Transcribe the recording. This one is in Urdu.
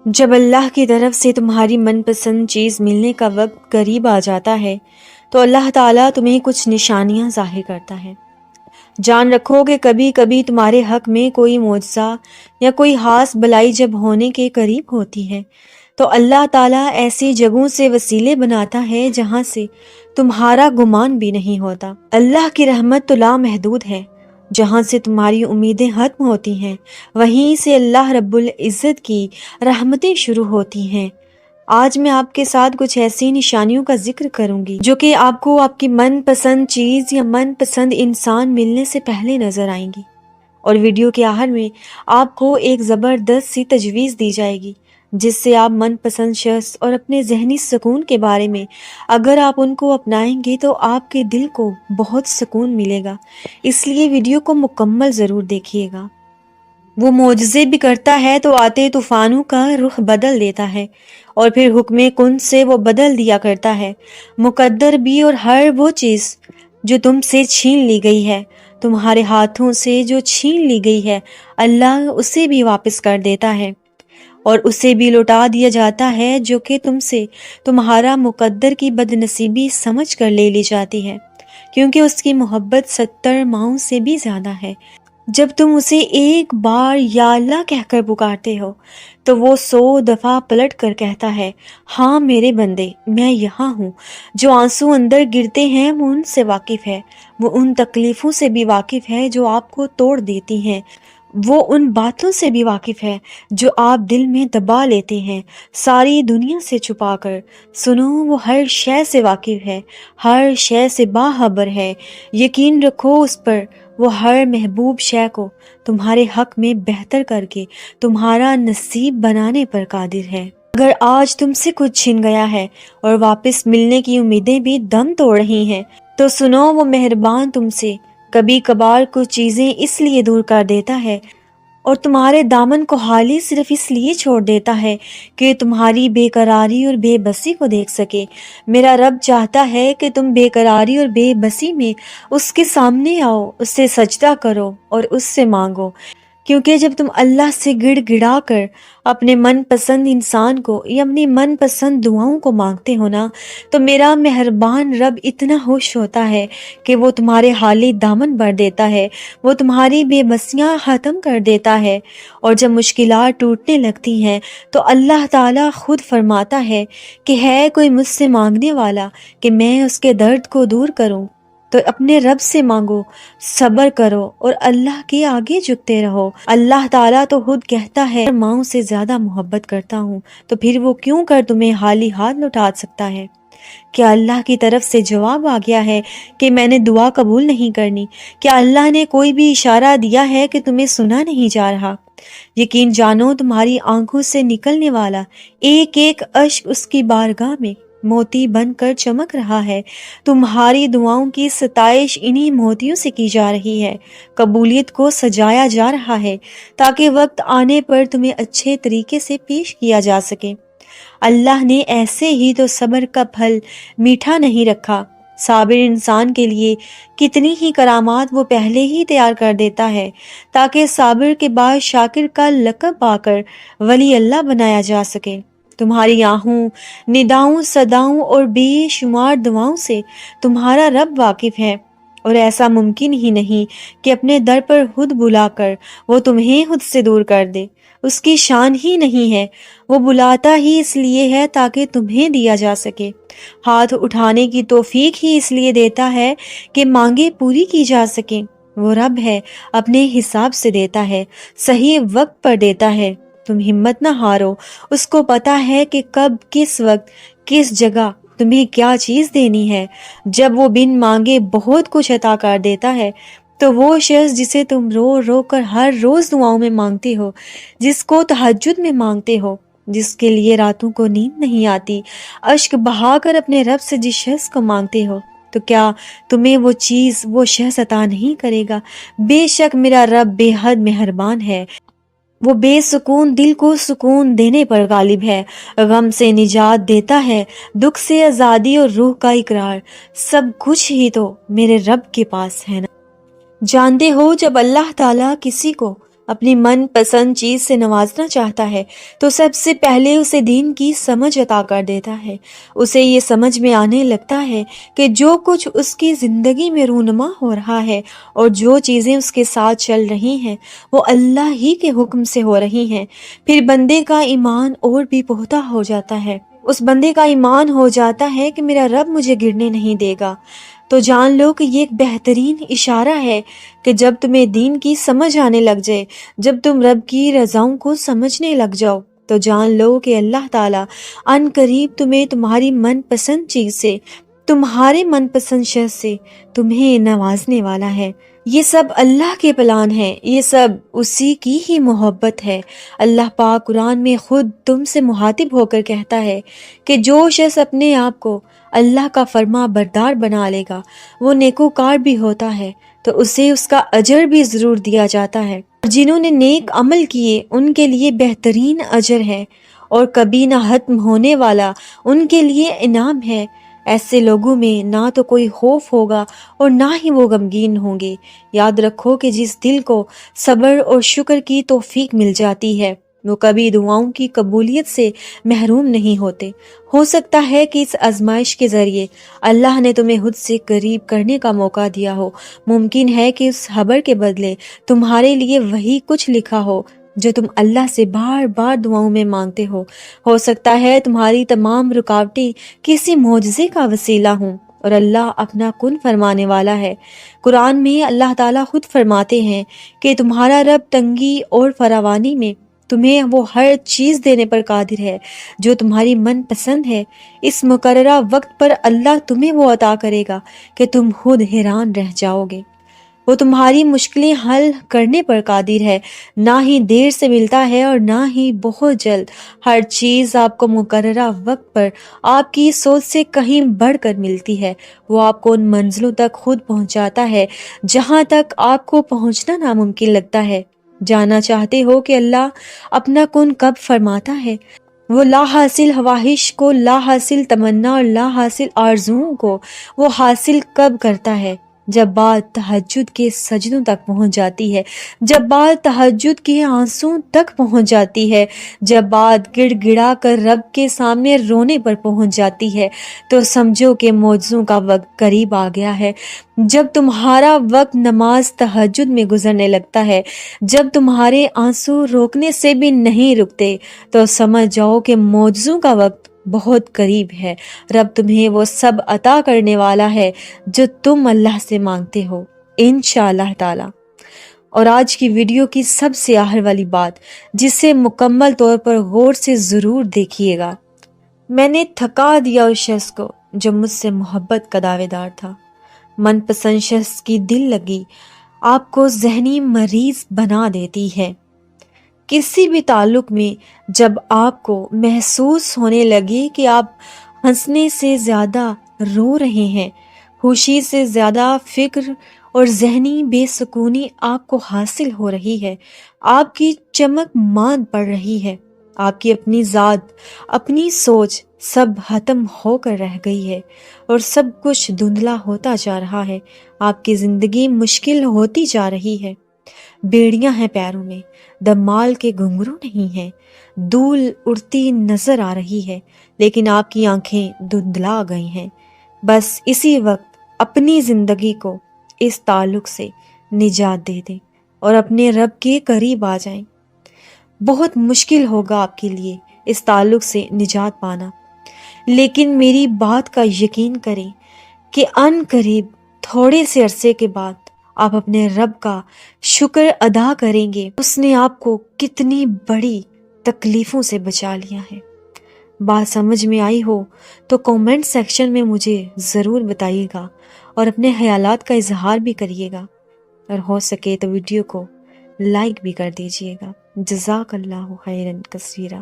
جب اللہ کی طرف سے تمہاری من پسند چیز ملنے کا وقت قریب آ جاتا ہے تو اللہ تعالیٰ تمہیں کچھ نشانیاں ظاہر کرتا ہے۔ جان رکھو کہ کبھی کبھی تمہارے حق میں کوئی معجزہ یا کوئی خاص بلائی جب ہونے کے قریب ہوتی ہے تو اللہ تعالیٰ ایسی جگہوں سے وسیلے بناتا ہے جہاں سے تمہارا گمان بھی نہیں ہوتا۔ اللہ کی رحمت تو لامحدود ہے، جہاں سے تمہاری امیدیں ختم ہوتی ہیں وہیں سے اللہ رب العزت کی رحمتیں شروع ہوتی ہیں۔ آج میں آپ کے ساتھ کچھ ایسی نشانیوں کا ذکر کروں گی جو کہ آپ کو آپ کی من پسند چیز یا من پسند انسان ملنے سے پہلے نظر آئیں گی، اور ویڈیو کے آخر میں آپ کو ایک زبردست سی تجویز دی جائے گی جس سے آپ من پسند شخص اور اپنے ذہنی سکون کے بارے میں اگر آپ ان کو اپنائیں گے تو آپ کے دل کو بہت سکون ملے گا، اس لیے ویڈیو کو مکمل ضرور دیکھیے گا۔ وہ معجزے بھی کرتا ہے تو آتے طوفانوں کا رخ بدل دیتا ہے، اور پھر حکم کن سے وہ بدل دیا کرتا ہے۔ مقدر بھی، اور ہر وہ چیز جو تم سے چھین لی گئی ہے، تمہارے ہاتھوں سے جو چھین لی گئی ہے، اللہ اسے بھی واپس کر دیتا ہے، اور اسے بھی لوٹا دیا جاتا ہے جو کہ تم سے تمہارا مقدر کی بد نصیبی سمجھ کر لے لی جاتی ہے، کیونکہ اس کی محبت 70 ماؤں سے بھی زیادہ ہے۔ جب تم اسے ایک بار یا اللہ کہہ کر پکارتے ہو تو وہ 100 دفعہ پلٹ کر کہتا ہے، ہاں میرے بندے میں یہاں ہوں۔ جو آنسو اندر گرتے ہیں وہ ان سے واقف ہے، وہ ان تکلیفوں سے بھی واقف ہے جو آپ کو توڑ دیتی ہیں، وہ ان باتوں سے بھی واقف ہے جو آپ دل میں دبا لیتے ہیں ساری دنیا سے چھپا کر۔ سنو، وہ ہر شے سے واقف ہے، ہر شے سے باخبر ہے، یقین رکھو اس پر۔ وہ ہر محبوب شے کو تمہارے حق میں بہتر کر کے تمہارا نصیب بنانے پر قادر ہے۔ اگر آج تم سے کچھ چھن گیا ہے اور واپس ملنے کی امیدیں بھی دم توڑ رہی ہیں تو سنو، وہ مہربان تم سے کبھی کبھار کچھ چیزیں اس لیے دور کر دیتا ہے اور تمہارے دامن کو خالی صرف اس لیے چھوڑ دیتا ہے کہ تمہاری بے قراری اور بے بسی کو دیکھ سکے۔ میرا رب چاہتا ہے کہ تم بے قراری اور بے بسی میں اس کے سامنے آؤ، اس سے سجدہ کرو اور اس سے مانگو، کیونکہ جب تم اللہ سے گڑ گڑا کر اپنے من پسند انسان کو یا اپنی من پسند دعاؤں کو مانگتے ہو نا تو میرا مہربان رب اتنا خوش ہوتا ہے کہ وہ تمہارے خالی دامن بھر دیتا ہے، وہ تمہاری بے بسیاں ختم کر دیتا ہے۔ اور جب مشکلات ٹوٹنے لگتی ہیں تو اللہ تعالیٰ خود فرماتا ہے کہ ہے کوئی مجھ سے مانگنے والا کہ میں اس کے درد کو دور کروں، تو اپنے رب سے مانگو، صبر کرو اور اللہ کے آگے جھکتے رہو۔ اللہ تعالیٰ تو خود کہتا ہے ماؤں سے زیادہ محبت کرتا ہوں، تو پھر وہ کیوں کر تمہیں خالی ہاتھ لوٹا سکتا ہے؟ کیا اللہ کی طرف سے جواب آ گیا ہے کہ میں نے دعا قبول نہیں کرنی؟ کیا اللہ نے کوئی بھی اشارہ دیا ہے کہ تمہیں سنا نہیں جا رہا؟ یقین جانو، تمہاری آنکھوں سے نکلنے والا ایک ایک اشک اس کی بارگاہ میں موتی بن کر چمک رہا ہے۔ تمہاری دعاؤں کی ستائش انہی موتیوں سے کی جا رہی ہے، قبولیت کو سجایا جا رہا ہے تاکہ وقت آنے پر تمہیں اچھے طریقے سے پیش کیا جا سکے۔ اللہ نے ایسے ہی تو صبر کا پھل میٹھا نہیں رکھا۔ صابر انسان کے لیے کتنی ہی کرامات وہ پہلے ہی تیار کر دیتا ہے تاکہ صابر کے بعد شاکر کا لقب پا کر ولی اللہ بنایا جا سکے۔ تمہاری آہوں، نداؤں، صداؤں اور بے شمار دعاؤں سے تمہارا رب واقف ہے، اور ایسا ممکن ہی نہیں کہ اپنے در پر خود بلا کر وہ تمہیں خود سے دور کر دے۔ اس کی شان ہی نہیں ہے، وہ بلاتا ہی اس لیے ہے تاکہ تمہیں دیا جا سکے۔ ہاتھ اٹھانے کی توفیق ہی اس لیے دیتا ہے کہ مانگے پوری کی جا سکیں۔ وہ رب ہے، اپنے حساب سے دیتا ہے، صحیح وقت پر دیتا ہے۔ تم ہمت نہ ہارو، اس کو پتا ہے کہ کب، کس وقت، کس جگہ تمہیں کیا چیز دینی ہے۔ جب وہ بن مانگے بہت کچھ عطا کر دیتا ہے تو وہ شخص جسے تم رو رو کر ہر روز دعاؤں میں مانگتے ہو، جس کو تہجد میں مانگتے ہو، جس کے لیے راتوں کو نیند نہیں آتی، اشک بہا کر اپنے رب سے جس شخص کو مانگتے ہو، تو کیا تمہیں وہ چیز، وہ شخص عطا نہیں کرے گا؟ بے شک میرا رب بے حد مہربان ہے، وہ بے سکون دل کو سکون دینے پر غالب ہے، غم سے نجات دیتا ہے، دکھ سے آزادی اور روح کا اقرار، سب کچھ ہی تو میرے رب کے پاس ہے نا۔ جانتے ہو جب اللہ تعالیٰ کسی کو اپنی من پسند چیز سے نوازنا چاہتا ہے تو سب سے پہلے اسے دین کی سمجھ عطا کر دیتا ہے۔ اسے یہ سمجھ میں آنے لگتا ہے کہ جو کچھ اس کی زندگی میں رونما ہو رہا ہے اور جو چیزیں اس کے ساتھ چل رہی ہیں وہ اللہ ہی کے حکم سے ہو رہی ہیں۔ پھر بندے کا ایمان اور بھی پختہ ہو جاتا ہے۔ اس بندے کا ایمان ہو جاتا ہے کہ میرا رب مجھے گرنے نہیں دے گا۔ تو جان لو کہ یہ ایک بہترین اشارہ ہے کہ جب تمہیں دین کی سمجھ آنے لگ جائے، جب تم رب کی رضاؤں کو سمجھنے لگ جاؤ، تو جان لو کہ اللہ تعالیٰ ان قریب تمہیں تمہاری من پسند چیز سے، تمہارے من پسند شخص سے تمہیں نوازنے والا ہے۔ یہ سب اللہ کے پلان ہے، یہ سب اسی کی ہی محبت ہے۔ اللہ پاک قرآن میں خود تم سے مخاطب ہو کر کہتا ہے کہ جو شخص اپنے آپ کو اللہ کا فرما بردار بنا لے گا وہ نیکوکار بھی ہوتا ہے تو اسے اس کا اجر بھی ضرور دیا جاتا ہے۔ جنہوں نے نیک عمل کیے ان کے لیے بہترین اجر ہے اور کبھی نہ ختم ہونے والا ان کے لیے انعام ہے۔ ایسے لوگوں میں نہ تو کوئی خوف ہوگا اور نہ ہی وہ غمگین ہوں گے۔ یاد رکھو کہ جس دل کو صبر اور شکر کی توفیق مل جاتی ہے وہ کبھی دعاؤں کی قبولیت سے محروم نہیں ہوتے۔ ہو سکتا ہے کہ اس آزمائش کے ذریعے اللہ نے تمہیں خود سے قریب کرنے کا موقع دیا ہو۔ ممکن ہے کہ اس خبر کے بدلے تمہارے لیے وہی کچھ لکھا ہو جو تم اللہ سے بار بار دعاؤں میں مانگتے ہو سکتا ہے تمہاری تمام رکاوٹیں کسی معجزے کا وسیلہ ہوں اور اللہ اپنا کن فرمانے والا ہے۔ قرآن میں اللہ تعالیٰ خود فرماتے ہیں کہ تمہارا رب تنگی اور فراوانی میں تمہیں وہ ہر چیز دینے پر قادر ہے جو تمہاری من پسند ہے۔ اس مقررہ وقت پر اللہ تمہیں وہ عطا کرے گا کہ تم خود حیران رہ جاؤ گے۔ وہ تمہاری مشکلیں حل کرنے پر قادر ہے، نہ ہی دیر سے ملتا ہے اور نہ ہی بہت جلد۔ ہر چیز آپ کو مقررہ وقت پر آپ کی سوچ سے کہیں بڑھ کر ملتی ہے۔ وہ آپ کو ان منزلوں تک خود پہنچاتا ہے جہاں تک آپ کو پہنچنا ناممکن لگتا ہے۔ جاننا چاہتے ہو کہ اللہ اپنا کن کب فرماتا ہے؟ وہ لا حاصل خواہش کو لا حاصل تمنا اور لا حاصل آرزوؤں کو وہ حاصل کب کرتا ہے؟ جب بات تہجد کے سجدوں تک پہنچ جاتی ہے، جب بات تہجد کے آنسوں تک پہنچ جاتی ہے، جب بات گڑ گڑا کر رب کے سامنے رونے پر پہنچ جاتی ہے تو سمجھو کہ معجزوں کا وقت قریب آ گیا ہے۔ جب تمہارا وقت نماز تہجد میں گزرنے لگتا ہے، جب تمہارے آنسو روکنے سے بھی نہیں رکتے تو سمجھ جاؤ کہ معجزوں کا وقت بہت قریب ہے۔ رب تمہیں وہ سب عطا کرنے والا ہے جو تم اللہ سے مانگتے ہو انشاءاللہ تعالی۔ اور آج کی ویڈیو کی سب سے آخر والی بات جسے مکمل طور پر غور سے ضرور دیکھیے گا۔ میں نے تھکا دیا اس شخص کو جو مجھ سے محبت کا دعوے دار تھا۔ من پسند شخص کی دل لگی آپ کو ذہنی مریض بنا دیتی ہے۔ کسی بھی تعلق میں جب آپ کو محسوس ہونے لگے کہ آپ ہنسنے سے زیادہ رو رہے ہیں، خوشی سے زیادہ فکر اور ذہنی بے سکونی آپ کو حاصل ہو رہی ہے، آپ کی چمک ماند پڑ رہی ہے، آپ کی اپنی ذات، اپنی سوچ سب ختم ہو کر رہ گئی ہے اور سب کچھ دھندلا ہوتا جا رہا ہے، آپ کی زندگی مشکل ہوتی جا رہی ہے، بیڑیاں ہیں پیروں میں، دمال کے گھنگرو نہیں ہیں، دھول اڑتی نظر آ رہی ہے لیکن آپ کی آنکھیں دھندلا گئی ہیں۔ بس اسی وقت اپنی زندگی کو اس تعلق سے نجات دے دیں اور اپنے رب کے قریب آ جائیں۔ بہت مشکل ہوگا آپ کے لیے اس تعلق سے نجات پانا، لیکن میری بات کا یقین کریں کہ ان قریب تھوڑے سے عرصے کے بعد آپ اپنے رب کا شکر ادا کریں گے اس نے آپ کو کتنی بڑی تکلیفوں سے بچا لیا ہے۔ بات سمجھ میں آئی ہو تو کامنٹ سیکشن میں مجھے ضرور بتائیے گا اور اپنے خیالات کا اظہار بھی کریے گا، اور ہو سکے تو ویڈیو کو لائک بھی کر دیجیے گا۔ جزاک اللہ خیرا کثیرا۔